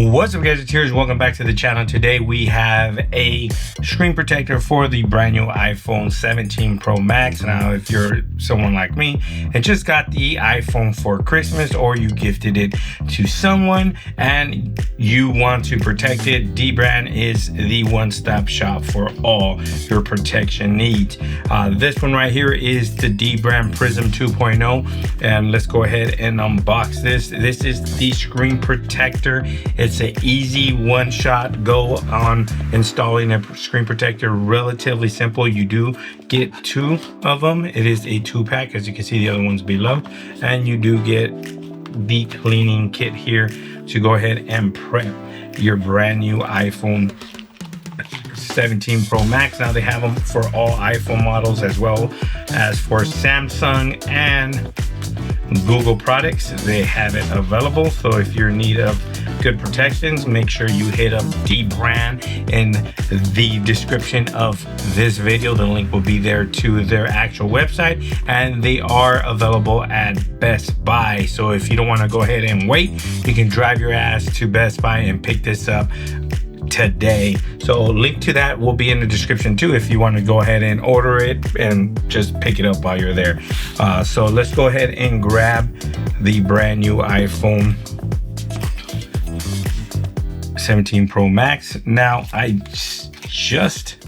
What's up, Gadgeteers? Welcome back to the channel. Today we have a screen protector for the brand new iPhone 17 Pro Max. Now, if you're someone like me and just got the iPhone for Christmas, or you gifted it to someone and you want to protect it, Dbrand is the one-stop shop for all your protection needs. This one right here is the Dbrand Prism 2.0, and let's go ahead and unbox this. This is the screen protector. It's an easy one-shot go on installing a screen protector. Relatively simple. You do get two of them. It is a 2-pack, as you can see the other ones below, and you do get the cleaning kit here to go ahead and prep your brand new iPhone 17 Pro Max. Now they have them for all iPhone models as well as for Samsung and Google products. They have it available. So if you're in need of good protections, make sure you hit up Dbrand in the description of this video. The link will be there to their actual website, and they are available at Best Buy. So if you don't want to go ahead and wait, you can drive your ass to Best Buy and pick this up today. So link to that will be in the description too if you want to go ahead and order it and just pick it up while you're there. So let's go ahead and grab the brand new iPhone 17 Pro Max. Now I just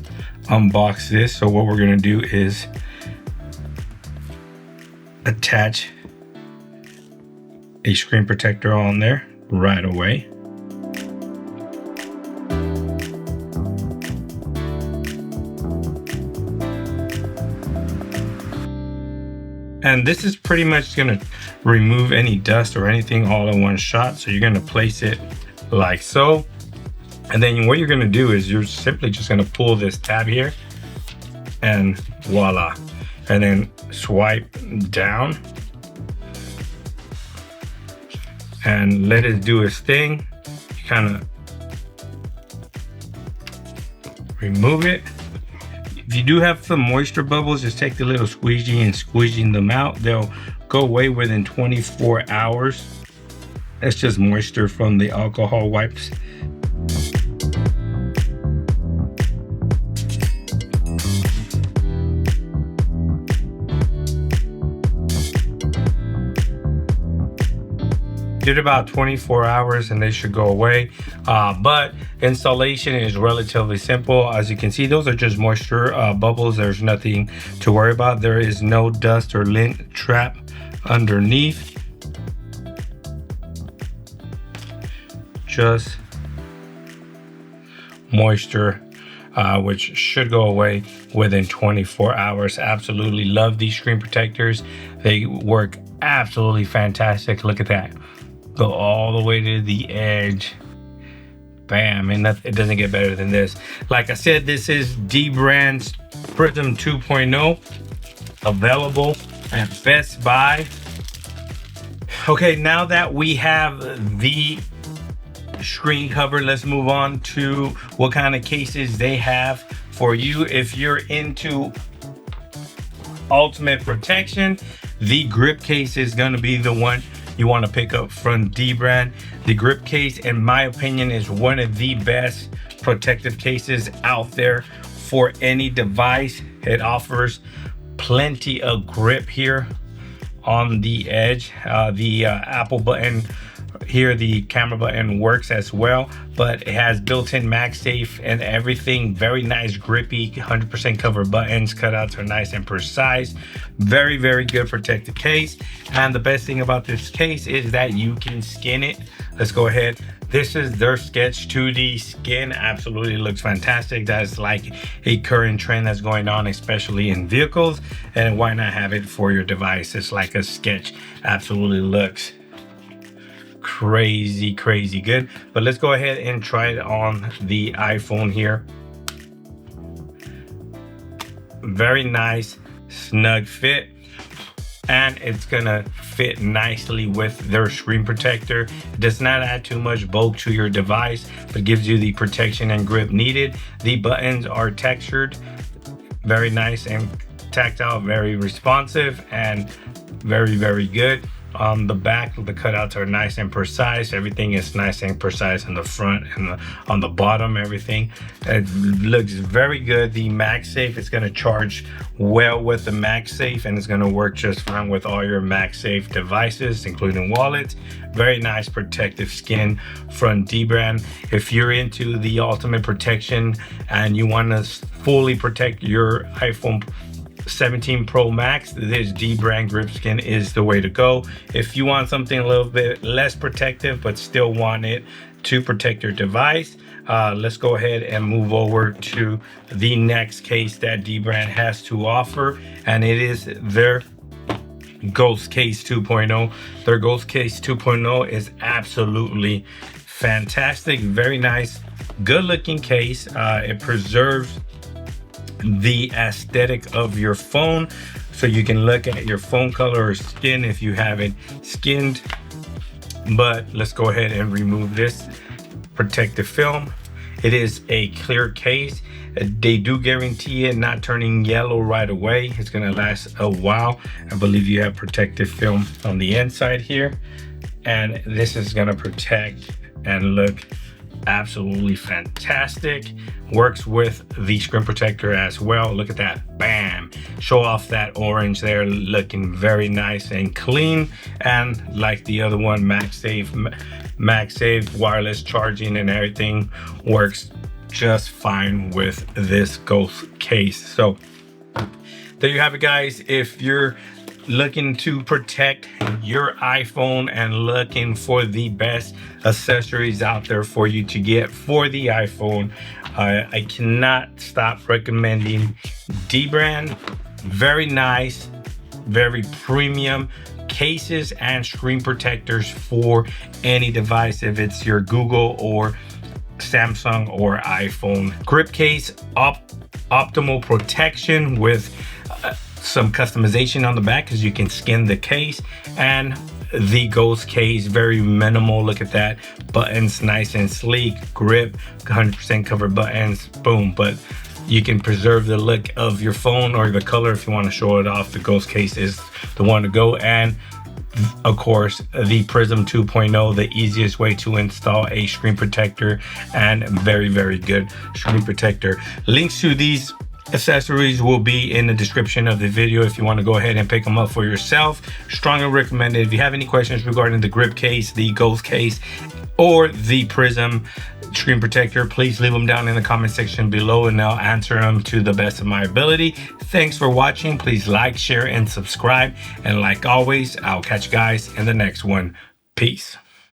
unboxed this, so what we're going to do is attach a screen protector on there right away. And this is pretty much going to remove any dust or anything all in one shot. So you're going to place it like so. And then what you're going to do is you're simply just going to pull this tab here and voila. And then swipe down and let it do its thing. You kind of remove it. If you do have some moisture bubbles, just take the little squeegee and squeegee them out. They'll go away within 24 hours. That's just moisture from the alcohol wipes. Did about 24 hours and they should go away, but installation is relatively simple. As you can see, those are just moisture bubbles. There's nothing to worry about. There is no dust or lint trap underneath, just moisture, which should go away within 24 hours. Absolutely love these screen protectors. They work absolutely fantastic. Look at that. Go all the way to the edge. Bam, and it doesn't get better than this. Like I said, this is Dbrand's Prism 2.0, available at Best Buy. Okay, now that we have the screen cover, let's move on to what kind of cases they have for you. If you're into ultimate protection, the grip case is going to be the one you want to pick up from Dbrand. The grip case, in my opinion, is one of the best protective cases out there for any device. It offers plenty of grip here on the edge. The Apple button here, the camera button works as well, but it has built-in MagSafe and everything. Very nice, grippy, 100% cover buttons. Cutouts are nice and precise. Very, very good protective case. And the best thing about this case is that you can skin it. Let's go ahead. This is their Sketch 2D skin. Absolutely looks fantastic. That's like a current trend that's going on, especially in vehicles. And why not have it for your device? It's like a sketch. Absolutely looks crazy good. But let's go ahead and try it on the iPhone here. Very nice, snug fit, and it's gonna fit nicely with their screen protector. It does not add too much bulk to your device, but gives you the protection and grip needed. The buttons are textured, very nice and tactile, very responsive, and very good. On the back, the cutouts are nice and precise. Everything is nice and precise in the front and on the bottom. Everything, it looks very good. The MagSafe is going to charge well with the MagSafe, and it's going to work just fine with all your MagSafe devices, including wallets. Very nice protective skin from Dbrand. If you're into the ultimate protection and you want to fully protect your iPhone 17 Pro Max, this Dbrand grip skin is the way to go. If you want something a little bit less protective but still want it to protect your device, let's go ahead and move over to the next case that Dbrand has to offer, and it is their Ghost Case 2.0. Their Ghost Case 2.0 is absolutely fantastic. Very nice, good looking case. It preserves the aesthetic of your phone, so you can look at your phone color or skin if you have it skinned. But let's go ahead and remove this protective film. It is a clear case. They do guarantee it not turning yellow right away. It's gonna last a while. I believe you have protective film on the inside here, and this is gonna protect and look absolutely fantastic. Works with the screen protector as well. Look at that, bam, show off that orange there, looking very nice and clean. And like the other one, MagSafe wireless charging and everything works just fine with this Ghost case. So there you have it, guys. If you're looking to protect your iPhone and looking for the best accessories out there for you to get for the iPhone, I cannot stop recommending Dbrand. Very nice, very premium cases and screen protectors for any device, if it's your Google or Samsung or iPhone. Grip case, optimal protection with some customization on the back because you can skin the case. And the Ghost case, very minimal. Look at that, buttons nice and sleek, grip 100% covered buttons, boom. But you can preserve the look of your phone or the color if you want to show it off. The Ghost case is the one to go. And of course, the Prism 2.0, the easiest way to install a screen protector, and very, very good screen protector. Links to these accessories will be in the description of the video if you want to go ahead and pick them up for yourself. Strongly recommended. If you have any questions regarding the grip case, the Ghost case, or the Prism screen protector, please leave them down in the comment section below and I'll answer them to the best of my ability. Thanks for watching. Please like, share, and subscribe. And like always, I'll catch you guys in the next one. Peace.